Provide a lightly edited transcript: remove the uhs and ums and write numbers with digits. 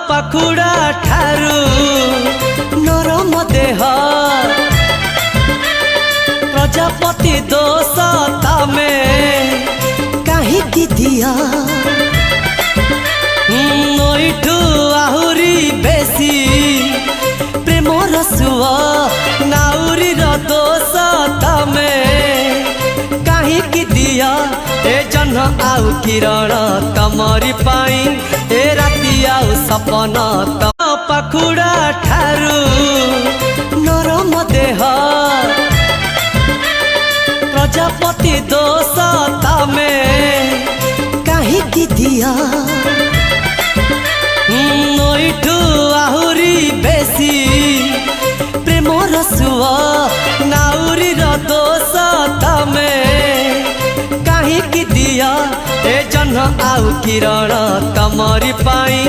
पाखुड़ा ठारू नरम देह प्रजापति दोष तमे कहीं दिया नईठू आहुरी बेसी प्रेम रसुआ नाउरी दोष तमे कहीं दिया ए जन्म आउ किरण तमरी पाई ए राति आउ सपन पाखुड़ा ठारू नरम देह प्रजापति दोष तमे कहीं दिया नईठू आहुरी बेसी प्रेम रसुआ नाउरी दोष तमे कहीं दिया ए जन्म आउ किरण तमरी पाई।